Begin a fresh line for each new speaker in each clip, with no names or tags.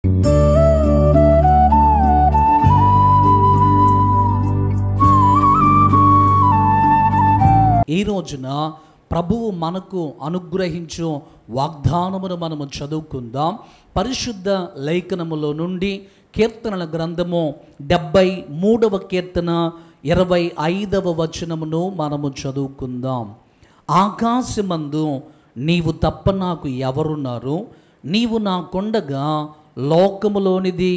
ఈ రోజున ప్రభువు మనకు అనుగ్రహించు వాగ్దానమును మనము చదువుకుందాం. పరిశుద్ధ లేఖనములో నుండి కీర్తనల గ్రంథము 73వ కీర్తన 25వ వచనమును మనము చదువుకుందాం. ఆకాశమందు నీవు తప్ప నాకు ఎవరున్నారు? నీవు నాకుండగా లోకములోనిది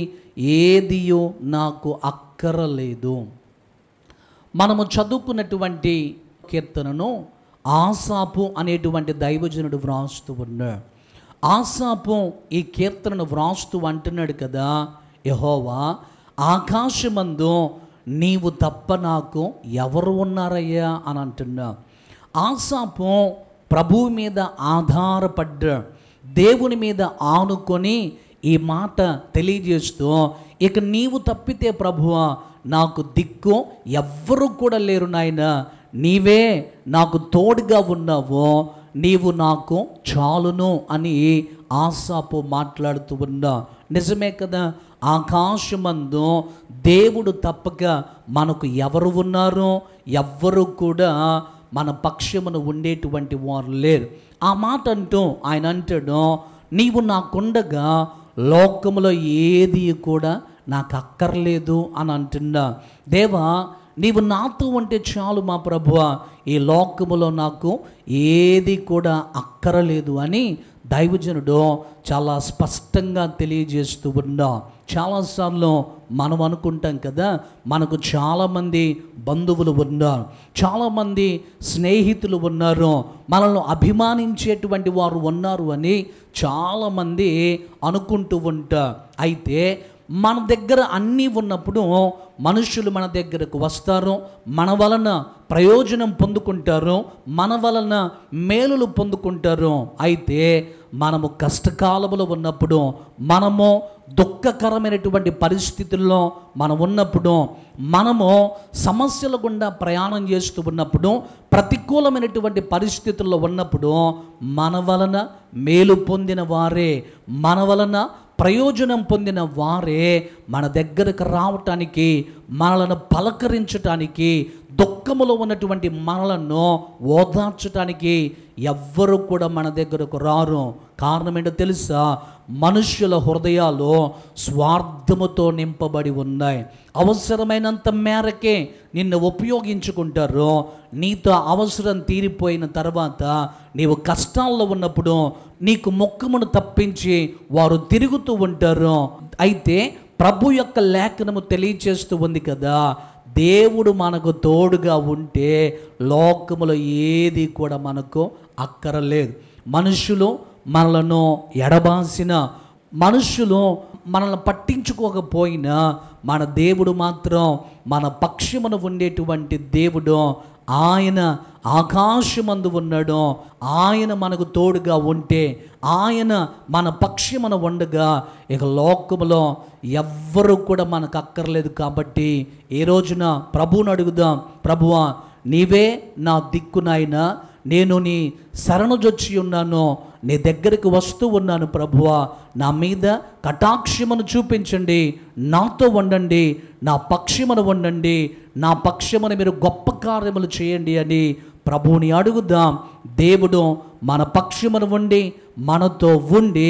ఏదియో నాకు అక్కరలేదు. మనము చదువుకున్నటువంటి కీర్తనను ఆసాపు అనేటువంటి దైవజనుడు వ్రాస్తూ ఉన్నాడు. ఆసాపు ఈ కీర్తనను వ్రాస్తూ అంటున్నాడు కదా, యెహోవా ఆకాశమందు నీవు తప్ప నాకు ఎవరు ఉన్నారయ్యా అని అంటున్నా. ఆసాపు ప్రభువు మీద ఆధారపడ్డ, దేవుని మీద ఆనుకొని ఈ మాట తెలియజేస్తూ, ఇక నీవు తప్పితే ప్రభువా నాకు దిక్కు ఎవ్వరు కూడా లేరు నాయనా, నీవే నాకు తోడుగా ఉన్నావు, నీవు నాకు చాలును అని ఆసాపు మాట్లాడుతూ ఉన్నా. నిజమే కదా, ఆకాశమందు దేవుడు తప్పక మనకు ఎవరు ఉన్నారు? ఎవ్వరు కూడా మన పక్షమును ఉండేటువంటి వారు లేరు. ఆ మాట అంటూ ఆయన అంటాడు, నీవు నాకుండగా లోకములో ఏది కూడా నాకు అక్కర్లేదు అని అంటున్నా. దేవా నీవు నాతో ఉంటే చాలు మా ప్రభువా, ఈ లోకములో నాకు ఏది కూడా అక్కరలేదు అని దైవజనుడు చాలా స్పష్టంగా తెలియజేస్తూ ఉన్నా. చాలాసార్లు మనం అనుకుంటాం కదా, మనకు చాలామంది బంధువులు ఉన్నారు, చాలామంది స్నేహితులు ఉన్నారు, మనల్ని అభిమానించేటువంటి వారు ఉన్నారు అని చాలామంది అనుకుంటూ ఉంటారు. అయితే మన దగ్గర అన్నీ ఉన్నప్పుడు మనుషులు మన దగ్గరకు వస్తారు, మన వలన ప్రయోజనం పొందుకుంటారు, మన వలన మేలులు పొందుకుంటారు. అయితే మనము కష్టకాలంలో ఉన్నప్పుడు, మనము దుఃఖకరమైనటువంటి పరిస్థితుల్లో మనం ఉన్నప్పుడు, మనము సమస్యల గుండా ప్రయాణం చేస్తూ ఉన్నప్పుడు, ప్రతికూలమైనటువంటి పరిస్థితుల్లో ఉన్నప్పుడు మన వలన మేలు పొందిన వారే, మన వలన ప్రయోజనం పొందిన వారే మన దగ్గరకు రావటానికి, మనలను పలకరించటానికి, దుఃఖములో ఉన్నటువంటి మనలను ఓదార్చటానికి ఎవ్వరు కూడా మన దగ్గరకు రారు. కారణం ఏంటో తెలుసా? మనుష్యుల హృదయాలు స్వార్థముతో నింపబడి ఉన్నాయి. అవసరమైనంత మేరకే నిన్ను ఉపయోగించుకుంటారు. నీతో అవసరం తీరిపోయిన తర్వాత, నీవు కష్టాల్లో ఉన్నప్పుడు నీకు ముఖమును తప్పించి వారు తిరుగుతూ ఉంటారు. అయితే ప్రభు యొక్క లేఖనము తెలియచేస్తూ ఉంది కదా, దేవుడు మనకు తోడుగా ఉంటే లోకములో ఏది కూడా మనకు అక్కరలేదు. మనుషులు మనలను ఎడబాసిన, మనుషులు మనల్ని పట్టించుకోకపోయినా మన దేవుడు మాత్రం మన పక్షమున ఉండేటువంటి దేవుడు. ఆయన ఆకాశమందు ఉన్నాడు, ఆయన మనకు తోడుగా ఉంటే, ఆయన మన పక్షమున ఉండగా ఇక లోకములో ఎవ్వరు కూడా మనకు అక్కర్లేదు. కాబట్టి ఈ రోజున ప్రభువుని అడుగుదాం, ప్రభువా నీవే నా దిక్కునాయనా, నేను నీ శరణుజొచ్చి ఉన్నాను, నీ దగ్గరికి వస్తూ ఉన్నాను ప్రభువా, నా మీద కటాక్షమును చూపించండి, నాతో ఉండండి, నా పక్షమును ఉండండి, నా పక్షమును మీరు గొప్ప కార్యములు చేయండి అని ప్రభువుని అడుగుదాం. దేవుడు మన పక్షమును ఉండి, మనతో ఉండి,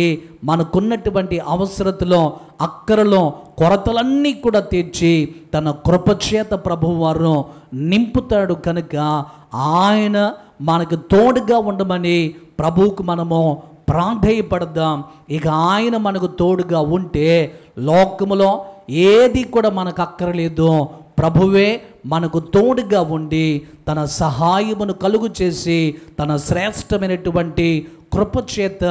మనకున్నటువంటి అవసరతలో, అక్కరలో, కొరతలన్నీ కూడా తీర్చి తన కృపచేత ప్రభువు వారు నింపుతాడు. కనుక ఆయన మనకు తోడుగా ఉండమని ప్రభువుకు మనము ప్రాధేయపడదాం. ఇక ఆయన మనకు తోడుగా ఉంటే లోకములో ఏది కూడా మనకు అక్కర్లేదు. ప్రభువే మనకు తోడుగా ఉండి తన సహాయమును కలుగు చేసి తన శ్రేష్టమైనటువంటి కృపచేత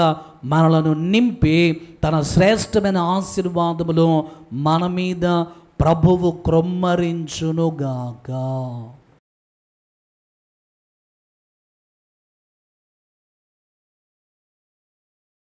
మనలను నింపి తన శ్రేష్టమైన ఆశీర్వాదములు మన మీద ప్రభువు క్రొమ్మరించునుగాక.